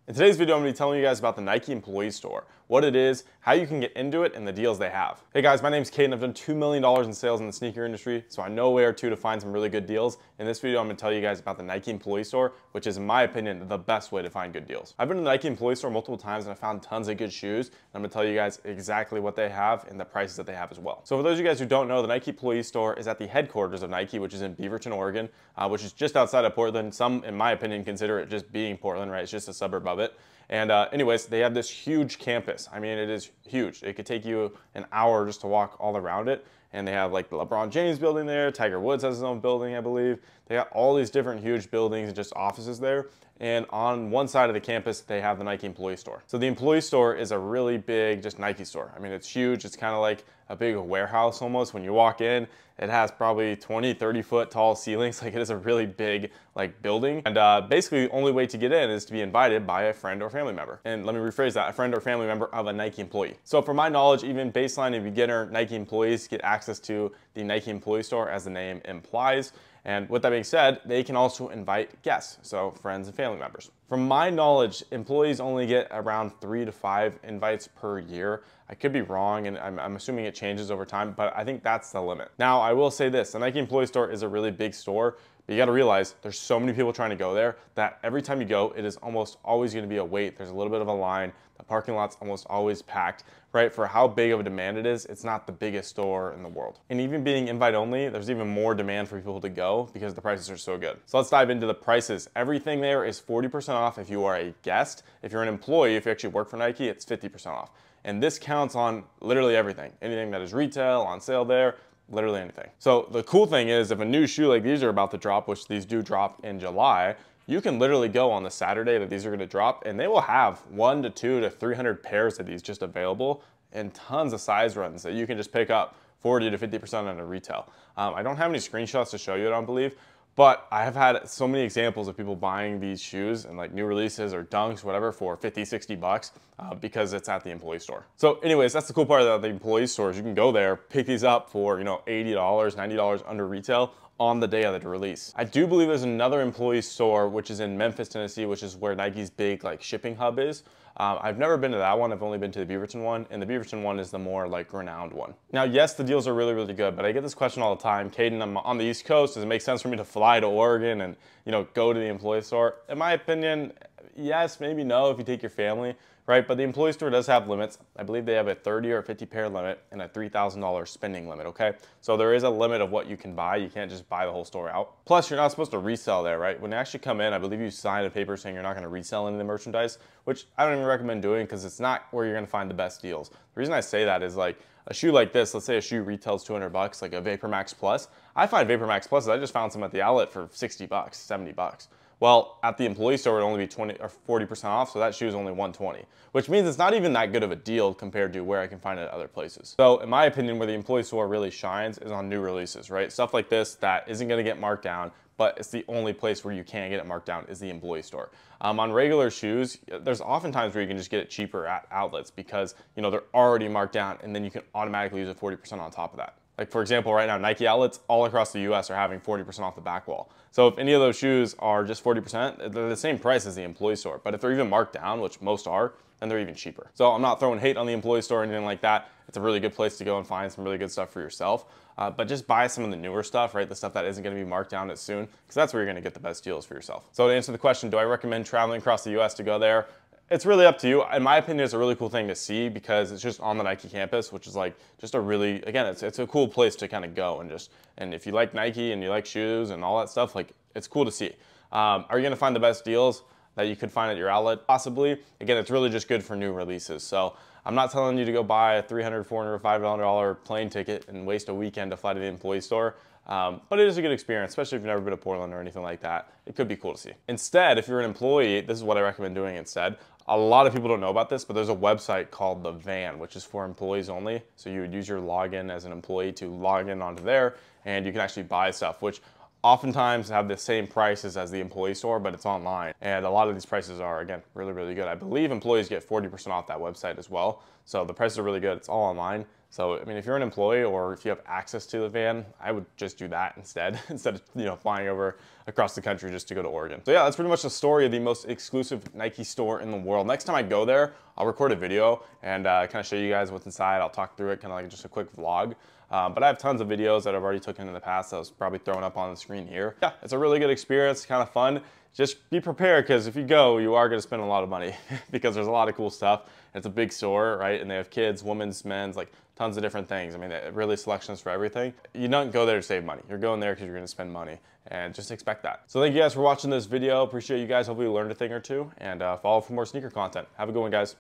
In today's video, I'm going to be telling you guys about the Nike Employee Store, what it is, how you can get into it, and the deals they have. Hey guys, my name's Kate and I've done $2 million in sales in the sneaker industry, so I know where to find some really good deals. In this video, I'm going to tell you guys about the Nike Employee Store, which is, in my opinion, the best way to find good deals. I've been to the Nike Employee Store multiple times and I found tons of good shoes, and I'm going to tell you guys exactly what they have and the prices that they have as well. So for those of you guys who don't know, the Nike Employee Store is at the headquarters of Nike, which is in Beaverton, Oregon, which is just outside of Portland. Some, in my opinion, consider it just being Portland, right? It's just a suburb of it. And anyways, they have this huge campus. I mean, it is huge. It could take you an hour just to walk all around it. And they have like the LeBron James building there. Tiger Woods has his own building, I believe. They got all these different huge buildings and just offices there. And on one side of the campus, they have the Nike Employee Store. So the Employee Store is a really big, just Nike store. I mean, it's huge. It's kind of like a big warehouse almost. When you walk in, it has probably 20, 30 foot tall ceilings. Like, it is a really big like building. And basically the only way to get in is to be invited by a friend or family member. And let me rephrase that, a friend or family member of a Nike employee. So from my knowledge, even baseline and beginner Nike employees get access to the Nike Employee Store, as the name implies. And with that being said, they can also invite guests, so friends and family members. From my knowledge, employees only get around 3 to 5 invites per year. I could be wrong, and I'm assuming it changes over time, but I think that's the limit. Now, I will say this, the Nike Employee Store is a really big store, but you gotta realize there's so many people trying to go there that every time you go, it is almost always gonna be a wait. There's a little bit of a line. The parking lot's almost always packed, right? For how big of a demand it is, it's not the biggest store in the world. And even being invite only, there's even more demand for people to go because the prices are so good. So let's dive into the prices. Everything there is 40% off if you are a guest. If you're an employee, if you actually work for Nike, it's 50% off. And this counts on literally everything. Anything that is retail, on sale there, literally anything. So the cool thing is, if a new shoe like these are about to drop, which these do drop in July, you can literally go on the Saturday that these are gonna drop, and they will have 1 to 2 to 300 pairs of these just available, and tons of size runs that you can just pick up 40 to 50% on a retail. I don't have any screenshots to show you, I don't believe, but I have had so many examples of people buying these shoes and like new releases or dunks, whatever, for 50, 60 bucks because it's at the employee store. So anyways, that's the cool part of the employee stores. You can go there, pick these up for, you know, $80, $90 under retail on the day of the release. I do believe there's another employee store, which is in Memphis, Tennessee, which is where Nike's big like shipping hub is. I've never been to that one. I've only been to the Beaverton one, and the Beaverton one is the more like renowned one. Now, yes, the deals are really, really good, but I get this question all the time. Caden, I'm on the East Coast. Does it make sense for me to fly to Oregon and, you know, go to the employee store? In my opinion, yes, maybe no if you take your family, right? But the employee store does have limits. I believe they have a 30 or 50 pair limit and a $3,000 spending limit, okay? So there is a limit of what you can buy. You can't just buy the whole store out. Plus, you're not supposed to resell there, right? When you actually come in, I believe you sign a paper saying you're not gonna resell any of the merchandise, which I don't even recommend doing because it's not where you're gonna find the best deals. The reason I say that is, like, a shoe like this, let's say a shoe retails 200 bucks, like a Vapor Max Plus. I find Vapor Max Pluses, I just found some at the outlet for 60 bucks, 70 bucks. Well, at the employee store, it would only be 20 or 40% off, so that shoe is only 120, which means it's not even that good of a deal compared to where I can find it at other places. So in my opinion, where the employee store really shines is on new releases, right? Stuff like this that isn't gonna get marked down, but it's the only place where you can get it marked down is the employee store. On regular shoes, there's oftentimes where you can just get it cheaper at outlets because, you know, they're already marked down, and then you can automatically use a 40% on top of that. Like, for example, right now, Nike outlets all across the US are having 40% off the back wall. So if any of those shoes are just 40%, they're the same price as the employee store. But if they're even marked down, which most are, then they're even cheaper. So I'm not throwing hate on the employee store or anything like that. It's a really good place to go and find some really good stuff for yourself. But just buy some of the newer stuff, right? The stuff that isn't gonna be marked down as soon, because that's where you're gonna get the best deals for yourself. So to answer the question, do I recommend traveling across the US to go there? It's really up to you. In my opinion, it's a really cool thing to see because it's just on the Nike campus, which is like just a really, again, it's a cool place to kind of go and if you like Nike and you like shoes and all that stuff, like, it's cool to see. Are you gonna find the best deals that you could find at your outlet? Possibly. Again, it's really just good for new releases. So I'm not telling you to go buy a $300, $400, $500 plane ticket and waste a weekend to fly to the employee store. But it is a good experience, especially if you've never been to Portland or anything like that. It could be cool to see. Instead, if you're an employee, this is what I recommend doing instead. A lot of people don't know about this, but there's a website called The Van, which is for employees only. So you would use your login as an employee to log in onto there, and you can actually buy stuff, which oftentimes have the same prices as the employee store, but it's online. And a lot of these prices are, again, really, really good. I believe employees get 40% off that website as well. So the prices are really good. It's all online. So, I mean, if you're an employee or if you have access to the van, I would just do that instead, instead of, flying over across the country just to go to Oregon. So yeah, that's pretty much the story of the most exclusive Nike store in the world. Next time I go there, I'll record a video and kind of show you guys what's inside. I'll talk through it, kind of like just a quick vlog. But I have tons of videos that I've already taken in the past that I was probably throwing up on the screen here. Yeah, it's a really good experience, kind of fun. Just be prepared, because if you go, you are going to spend a lot of money because there's a lot of cool stuff. It's a big store, right? And they have kids, women's, men's, like tons of different things. I mean, really selections for everything. You don't go there to save money. You're going there because you're going to spend money, and just expect that. So thank you guys for watching this video. Appreciate you guys. Hopefully you learned a thing or two, and follow for more sneaker content. Have a good one, guys.